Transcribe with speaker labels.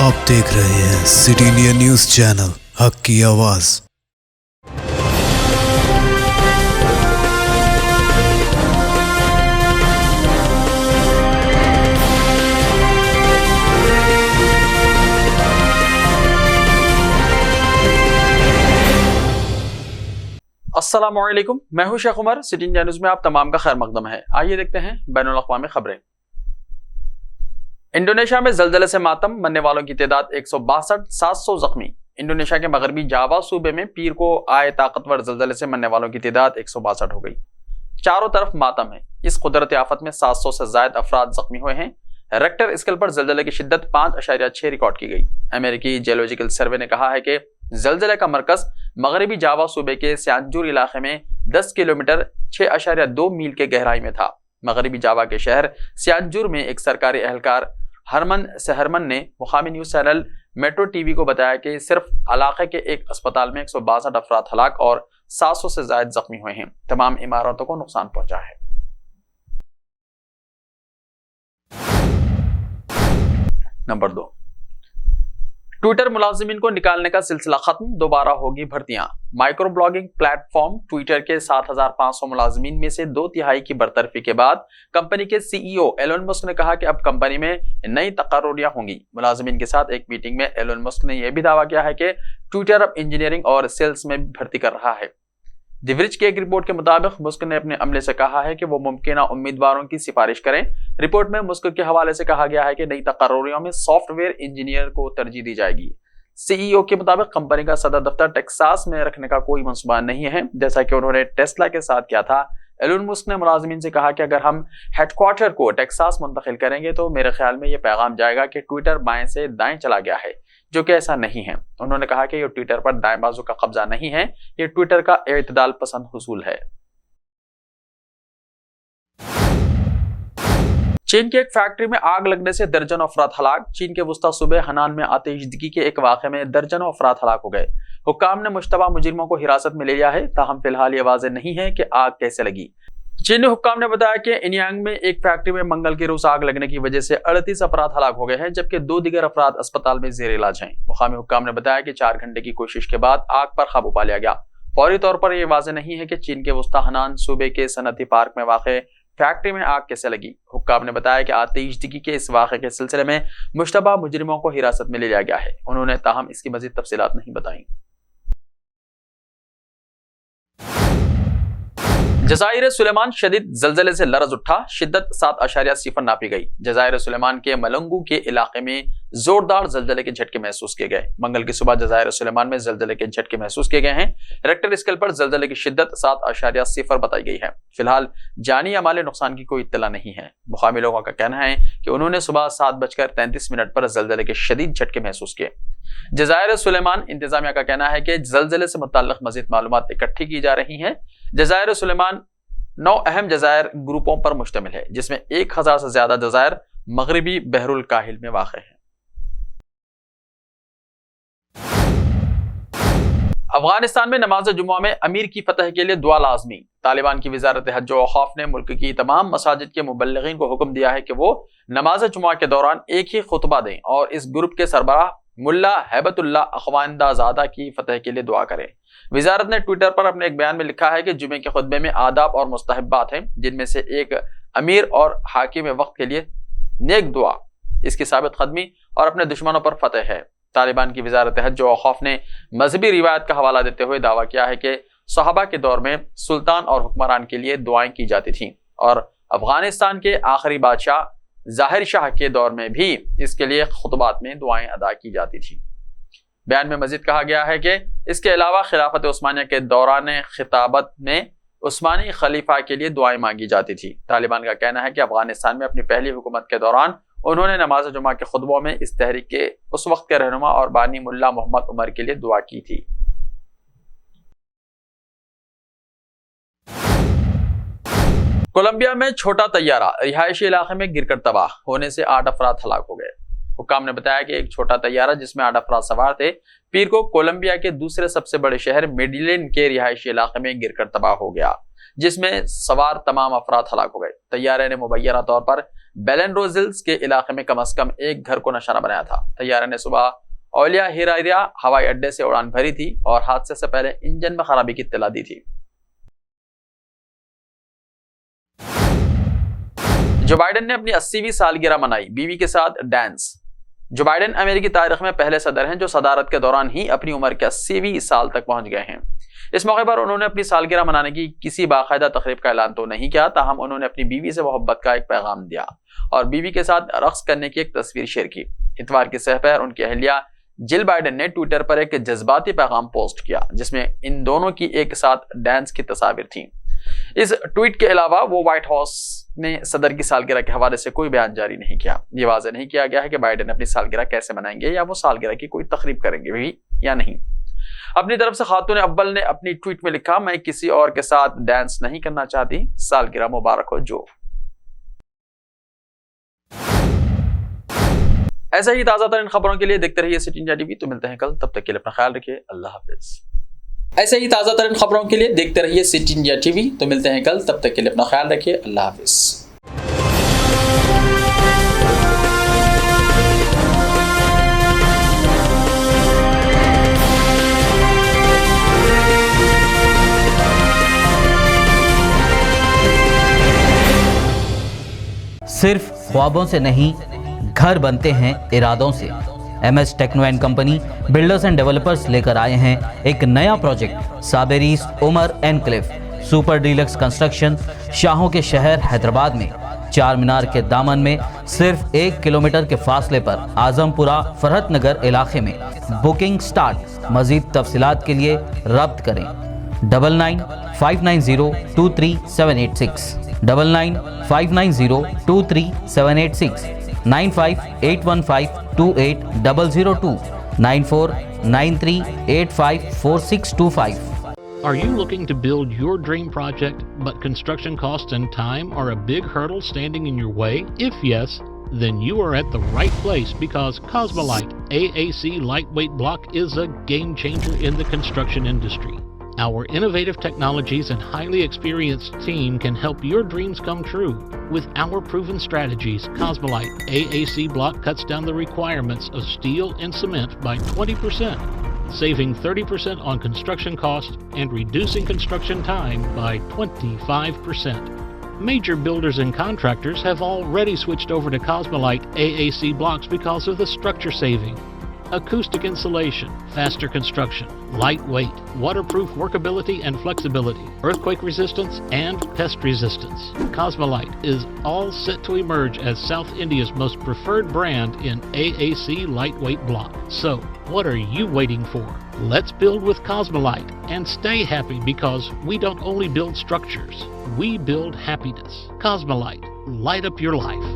Speaker 1: आप देख रहे हैं सिटी इंडिया न्यूज़ चैनल हक की आवाज़।
Speaker 2: अस्सलामुअलैकुम, मैं हूं Sheikh Umar. City India News में आप तमाम का खैर मकदम है। आइए देखते हैं बैनुल अक़वामी खबरें। इंडोनेशिया में जलजले से मातम, मरने वालों की तादाद 162, 700 जख्मी। इंडोनेशिया के मगरबी जावा सूबे में पीर को आए ताकतवर जलजले से मरने वालों की तादाद 162 हो गई। चारों तरफ मातम है। इस कुदरती आफत में 700 से ज्यादा अफराद जख्मी हुए हैं। रेक्टर स्केल पर जलजले की शिद्दत 5.6 रिकॉर्ड की गई। अमेरिकी जियोलॉजिकल सर्वे ने कहा है कि जलजले का मरकज मगरबी जावा सूबे के सियांजूर इलाके में 10 किलोमीटर 6.2 मील के गहराई में था। मगरबी जावा के शहर सियांजूर में एक सरकारी एहलकार हरमन सहरमन ने मुकामी न्यूज चैनल मेट्रो टीवी को बताया कि सिर्फ इलाके के एक अस्पताल में 162 अफराद हलाक और 700 से ज्यादा जख्मी हुए हैं। तमाम इमारतों को नुकसान पहुंचा है। नंबर 2, ट्विटर मुलाजिमीन को निकालने का सिलसिला खत्म, दोबारा होगी भर्तियां। माइक्रो ब्लॉगिंग प्लेटफॉर्म ट्विटर के 7,500 मुलाजिमीन में से 2/3 की बरतरफी के बाद कंपनी के सीईओ एलोन मस्क ने कहा कि अब कंपनी में नई तकर्रुरियां होंगी। मुलाजिमीन के साथ एक मीटिंग में एलोन मस्क ने यह भी दावा किया है कि ट्विटर अब इंजीनियरिंग और सेल्स में भर्ती कर रहा है। दिवरिज की एक रिपोर्ट के मुताबिक मुस्क ने अपने अमले से कहा है कि वो मुमकिन उम्मीदवारों की सिफारिश करें। रिपोर्ट में मुस्क के हवाले से कहा गया है कि नई तकर्रुरियों में सॉफ्टवेयर इंजीनियर को तरजीह दी जाएगी। सीईओ के मुताबिक कंपनी का सदर दफ्तर टेक्सास में रखने का कोई मंसूबा नहीं है, जैसा कि उन्होंने टेस्ला के साथ किया था। एलोन मस्क ने मुलाजिमीन से कहा कि अगर हम हेडक्वार्टर को टेक्सास मुंतकिल करेंगे तो मेरे ख्याल में यह पैगाम जाएगा कि ट्विटर बाएं से दाएं चला गया है, जो कि ऐसा नहीं है। उन्होंने कहा कि यह ट्विटर पर दाएं बाजू का कब्जा नहीं है, यह ट्विटर का इत्तेदाल पसंद हुसूल है। चीन की एक फैक्ट्री में आग लगने से दर्जनों अफराद हलाक। चीन के वस्ता सूबे हनान में आतिशदगी के एक वाक़े में दर्जनों अफराद हलाक हो गए। हुक्काम ने मुश्तबा मुजरिमों को हिरासत में ले लिया है, ताहम फिलहाल ये वाज़ेह नहीं है कि आग कैसे लगी। चीनी हुक्काम ने बताया कि इनियांग में एक फैक्ट्री में मंगल की रोज आग लगने की वजह से 38 अफराद हलाक हो गए हैं, जबकि 2 दीगर अफराद अस्पताल में जेर इलाज हैं। मुकामी हुक्काम ने बताया कि 4 घंटे की कोशिश के बाद आग पर काबू पा लिया गया। फौरी तौर पर यह वाज़ेह नहीं है कि चीन के वस्ता हनान सूबे के सनती पार्क में वाक़े फैक्ट्री में आग कैसे लगी। हुक्काम ने बताया कि आतिशदगी के इस वाक़े के सिलसिले में मुश्तबा मुजरिमों को हिरासत में ले लिया गया है। उन्होंने ताहम इसकी मज़ीद तफसीलात नहीं बताई। जज़ाइर सुलेमान शदीद जलजले से लरज उठा, शिद्दत 7.0 नापी गई। जज़ाइर सुलेमान के मलंगू के इलाके में जोरदार जलजले के झटके महसूस किए गए। मंगल की सुबह जज़ाइर सुलेमान में जलजले के झटके महसूस किए गए हैं। रेक्टर स्केल पर जलजले की शिद्दत 7.0 बताई गई है। फिलहाल जानी या माली नुकसान की कोई इत्तला नहीं है। मुकामी लोगों का कहना है कि उन्होंने सुबह 7:33 पर जलजले के शदीद झटके महसूस किए। जज़ाइर सुलेमान इंतजामिया का कहना है कि जलजले से मुताल्लिक मज़ीद मालूमात इकट्ठी की जा रही हैं। जज़ाइर सुलेमान 9 अहम जज़ायर ग्रुपों पर मुश्तमिल है, जिसमें 1000 से ज्यादा जज़ायर मगरबी बहरुल काहिल में वाक़ है। अफगानिस्तान में नमाज जुम्मा में अमीर की फतह के लिए दुआ लाजमी। तालिबान की वज़ारत हज व औक़ाफ़ ने मुल्क की तमाम मसाजिद के मुबल्लिगीन को हुक्म दिया है कि वो नमाज जुम्मा के दौरान एक ही खुतबा दें और इस ग्रुप के सरबराह मुल्ला हैबतुल्लाह अखवानदाज़ादा की फतह के लिए दुआ करें। वज़ारत ने ट्विटर पर अपने एक बयान में लिखा है कि जुमे के खुतबे में आदाब और मुस्तहब्बात हैं, जिनमें से एक अमीर और हाकिम वक्त के लिए नेक दुआ, इसकी साबित कदमी और अपने दुश्मनों पर फतह है। तालिबान की वज़ारत हज व औक़ाफ़ ने मजहबी रिवायत का हवाला देते हुए दावा किया है कि सहाबा के दौर में सुल्तान और हुक्मरान के लिए दुआएं की जाती थीं और अफगानिस्तान के आखिरी बादशाह ज़ाहिर शाह के दौर में भी इसके लिए खुतबात में दुआएं अदा की जाती थी। बयान में मजीद कहा गया है कि इसके अलावा खिलाफत उस्मानिया के दौरान खिताबत में उस्मानी खलीफा के लिए दुआएं मांगी जाती थी। तालिबान का कहना है कि अफगानिस्तान में अपनी पहली हुकूमत के दौरान उन्होंने नमाज जुमा के खुतबों में इस तहरीक के उस वक्त के रहनुमा और बानी मुल्ला मोहम्मद उमर के लिए दुआ की थी। कोलंबिया में छोटा तैयारा रिहायशी इलाके में गिरकर तबाह होने से 8 अफराद हलाक हो गए। हुक्काम ने बताया कि एक छोटा तैयारा जिसमें 8 अफराद सवार थे, पीर को कोलंबिया के दूसरे सबसे बड़े शहर मेडिलेन के रिहायशी इलाके में गिरकर तबाह हो गया, जिसमें सवार तमाम अफराद हलाक हो गए। तैयारे ने मुबैना तौर पर بیلن روزلز کے علاقے میں کم از کم ایک گھر کو نشانہ بنایا تھا۔ طیارے نے صبح اولیا ہیراریا ہوائی اڈے سے اڑان بھری تھی اور حادثے سے پہلے انجن میں خرابی کی اطلاع دی تھی۔ جو بائیڈن نے اپنی 80ویں سالگرہ منائی، بیوی کے ساتھ ڈانس۔ جو بائیڈن امریکی تاریخ میں پہلے صدر ہیں جو صدارت کے دوران ہی اپنی عمر کے 80ویں سال تک پہنچ گئے ہیں۔ اس موقع پر انہوں نے اپنی سالگرہ منانے کی کسی باقاعدہ تقریب کا اعلان تو نہیں کیا، تاہم انہوں نے اپنی بیوی سے محبت کا ایک پیغام دیا اور بیوی کے ساتھ رقص کرنے کی ایک تصویر شیئر کی۔ اتوار کی صبح پر ان کی اہلیہ جل بائیڈن نے ٹویٹر پر ایک جذباتی پیغام پوسٹ کیا جس میں ان دونوں کی ایک ساتھ ڈانس کی تصاویر تھیں۔ اس ٹویٹ کے علاوہ وہ وائٹ ہاؤس نے صدر کی سالگرہ کے حوالے سے کوئی بیان جاری نہیں کیا۔ یہ واضح نہیں کیا گیا ہے کہ بائیڈن اپنی سالگرہ کیسے منائیں گے یا وہ سالگرہ کی کوئی تقریب کریں گے بھی یا نہیں۔ اپنی طرف سے خاتون اول نے اپنی ٹویٹ میں لکھا، میں کسی اور کے ساتھ ڈانس نہیں کرنا چاہتی، سالگرہ مبارک ہو جو۔ ایسا ہی تازہ ترین خبروں کے لیے دیکھتے رہیے سٹی انڈیا ٹی وی۔ تو ملتے ہیں کل، تب تک کے لیے اپنا خیال رکھیے، اللہ حافظ۔ ایسے ہی تازہ ترین خبروں کے لیے دیکھتے رہیے سٹی انڈیا ٹی وی۔ تو ملتے ہیں کل، تب تک کے لیے اپنا خیال رکھیے، اللہ حافظ۔
Speaker 3: صرف خوابوں سے نہیں، گھر بنتے ہیں ارادوں سے۔ M S techno and company builders and developers لے کر آئے ہیں ایک نیا پروجیکٹ، صابریز Umar enclave super deluxe construction, شاہوں کے شہر حیدرآباد میں، چار مینار کے دامن میں، صرف 1 کلومیٹر کے فاصلے پر، اعظم پورہ فرحت نگر علاقے میں۔ Booking start. مزید تفصیلات کے لیے رابطہ کریں 9959023786 9959023786 9581528002 9493854625۔
Speaker 4: Are you looking to build your dream project, but construction costs and time are a big hurdle standing in your way? If yes, then you are at the right place, because Cosmolite AAC lightweight block is a game changer in the construction industry. Our innovative technologies and highly experienced team can help your dreams come true. With our proven strategies, Cosmolite AAC block cuts down the requirements of steel and cement by 20%, saving 30% on construction costs and reducing construction time by 25%. Major builders and contractors have already switched over to Cosmolite AAC blocks because of the structure saving. Acoustic insulation, faster construction, lightweight, waterproof workability and flexibility, earthquake resistance, and pest resistance. Cosmolite is all set to emerge as South India's most preferred brand in AAC lightweight block. So, what are you waiting for? Let's build with Cosmolite and stay happy, because we don't only build structures, we build happiness. Cosmolite, light up your life.